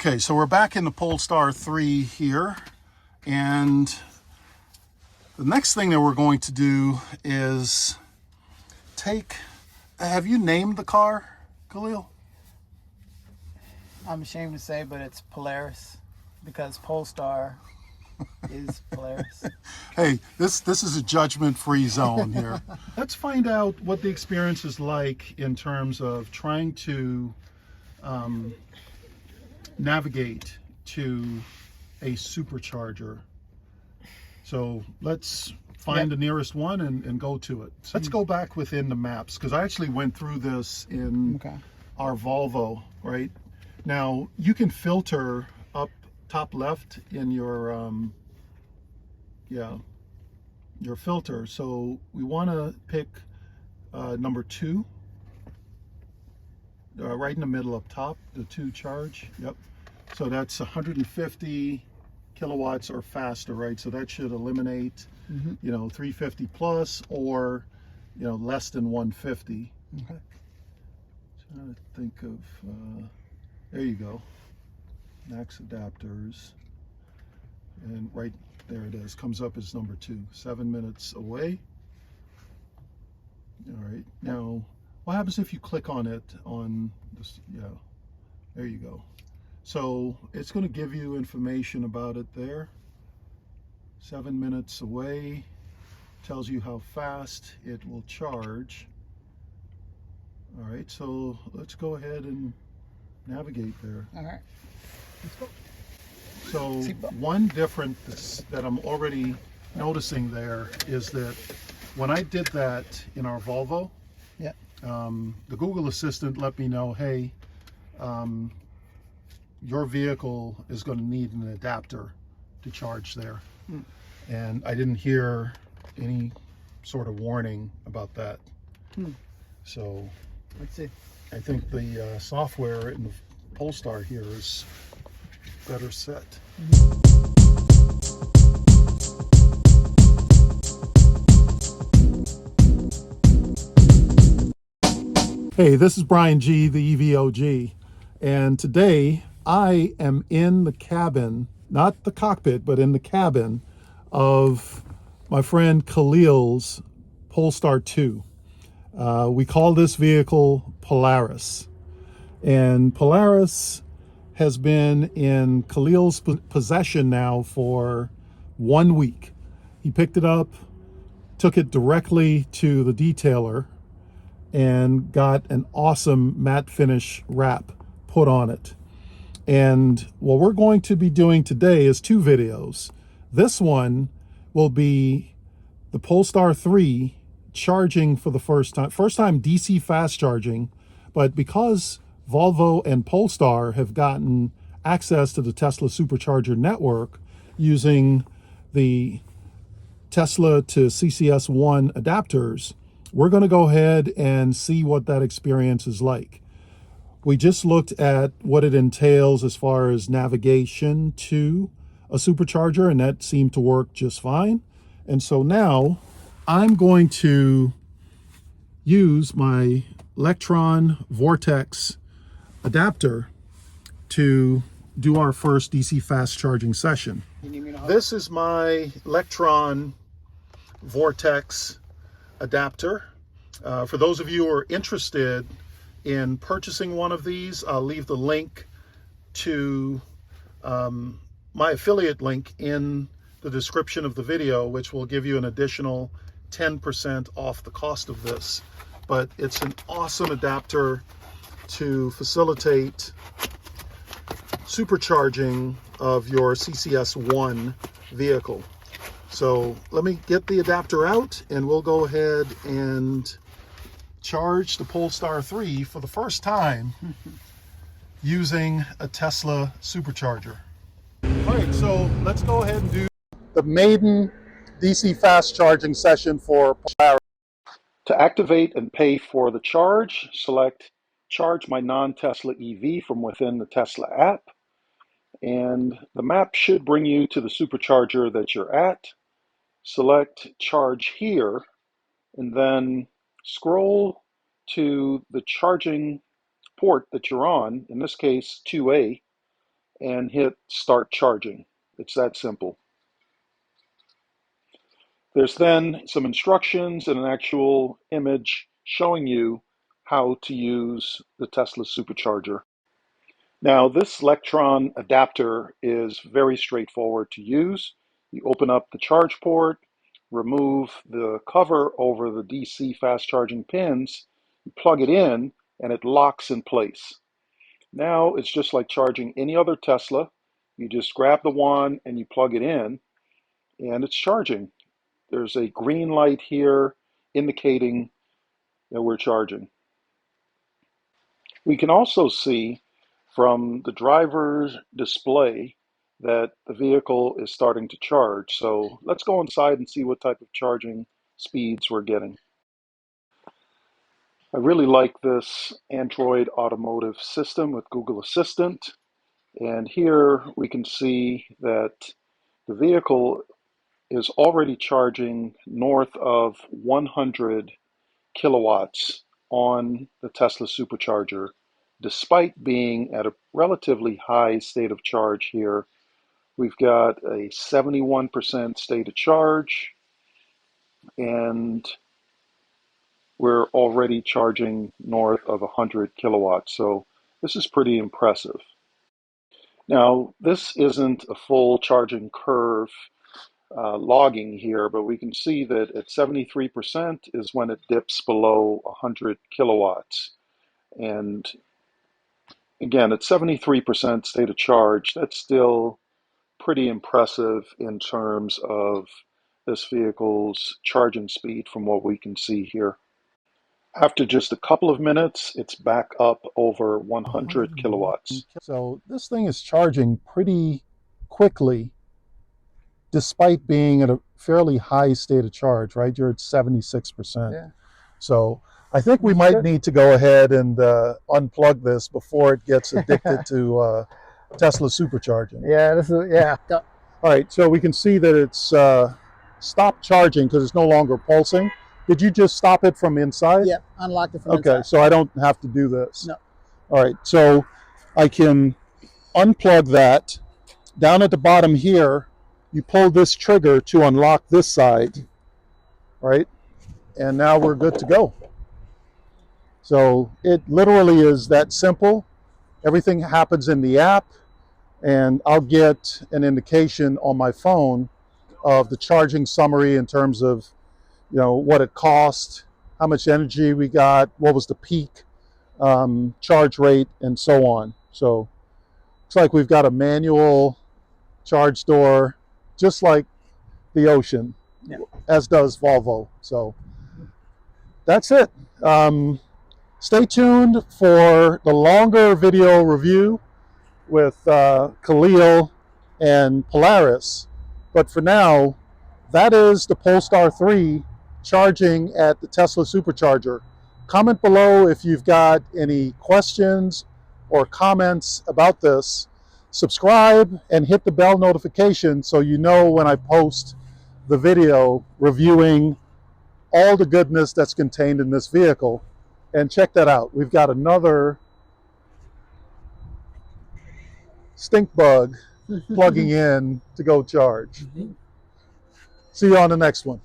Okay, so we're back in the Polestar 3 here, and the next thing that we're going to do is have you named the car, Khalil? I'm ashamed to say, but it's Polaris, because Polestar is Polaris. Hey, this is a judgment-free zone here. Let's find out what the experience is like in terms of trying to navigate to a supercharger. So let's find the nearest one and go to it. So let's go back within the maps, because I actually went through this in our Volvo, right? Now you can filter up top left in your your filter. So we want to pick number 2, right in the middle up top, the 2 charge. Yep. So that's 150 kilowatts or faster, right? So that should eliminate, 350 plus or, less than 150. Okay. Trying to think of, there you go. Max adapters. And right there it is, comes up as number 2, 7 minutes away. All right, now what happens if you click on it on this? There you go. So it's going to give you information about it there. 7 minutes away, tells you how fast it will charge. All right, so let's go ahead and navigate there. All right, let's go. So one difference that I'm already noticing there is that when I did that in our Volvo, the Google Assistant let me know, hey, your vehicle is going to need an adapter to charge there. And I didn't hear any sort of warning about that. So let's see. I think the software in the Polestar here is better set. Hey, this is Brian G, the EVOG, and today I am in the cabin, not the cockpit, but in the cabin of my friend Khalil's Polestar 2. We call this vehicle Polaris, and Polaris has been in Khalil's possession now for 1 week. He picked it up, took it directly to the detailer, and got an awesome matte finish wrap put on it. And what we're going to be doing today is 2 videos. This one will be the Polestar 3 charging for the first time DC fast charging, but because Volvo and Polestar have gotten access to the Tesla Supercharger network using the Tesla to CCS1 adapters, we're going to go ahead and see what that experience is like. We just looked at what it entails as far as navigation to a supercharger, and that seemed to work just fine. And so now I'm going to use my Electron Vortex adapter to do our first DC fast charging session. This is my Electron Vortex adapter. For those of you who are interested in purchasing one of these, I'll leave the link to my affiliate link in the description of the video, which will give you an additional 10% off the cost of this. But it's an awesome adapter to facilitate supercharging of your CCS1 vehicle. So let me get the adapter out and we'll go ahead and charge the Polestar 3 for the first time using a Tesla supercharger. All right, so let's go ahead and do the maiden DC fast charging session for Polaris. To activate and pay for the charge, select Charge My Non-Tesla EV from within the Tesla app, and the map should bring you to the supercharger that you're at. Select Charge Here, and then scroll to the charging port that you're on, in this case 2A, and hit Start Charging. It's that simple. There's then some instructions and an actual image showing you how to use the Tesla Supercharger. Now, this Electron adapter is very straightforward to use. You open up the charge port, remove the cover over the DC fast charging pins, you plug it in, and it locks in place. Now it's just like charging any other Tesla. You just grab the wand and you plug it in, and it's charging. There's a green light here indicating that we're charging. We can also see from the driver's display that the vehicle is starting to charge. So let's go inside and see what type of charging speeds we're getting. I really like this Android automotive system with Google Assistant. And here we can see that the vehicle is already charging north of 100 kilowatts on the Tesla Supercharger, despite being at a relatively high state of charge here. We've got a 71% state of charge, and we're already charging north of 100 kilowatts. So this is pretty impressive. Now, this isn't a full charging curve logging here, but we can see that at 73% is when it dips below 100 kilowatts. And again, at 73% state of charge, that's still pretty impressive in terms of this vehicle's charging speed from what we can see here. After just a couple of minutes, it's back up over 100 kilowatts. So this thing is charging pretty quickly despite being at a fairly high state of charge, right? You're at 76%. Yeah. So I think we might need to go ahead and unplug this before it gets addicted to Tesla supercharging. Yeah, this is, yeah. All right, so we can see that it's stopped charging because it's no longer pulsing. Did you just stop it from inside? Yep, unlocked it from Okay, inside. so I don't have to do this. No. All right, so I can unplug that. Down at the bottom here, you pull this trigger to unlock this side, right? And now we're good to go. So it literally is that simple. Everything happens in the app, and I'll get an indication on my phone of the charging summary in terms of, you know, what it cost, how much energy we got, what was the peak charge rate, and so on. So looks like we've got a manual charge door, just like the Ocean, as does Volvo. So that's it. Stay tuned for the longer video review with Khalil and Polaris. But for now, that is the Polestar 3 charging at the Tesla Supercharger. Comment below if you've got any questions or comments about this. Subscribe and hit the bell notification so you know when I post the video reviewing all the goodness that's contained in this vehicle. And check that out. We've got another stink bug plugging in to go charge. See you on the next one.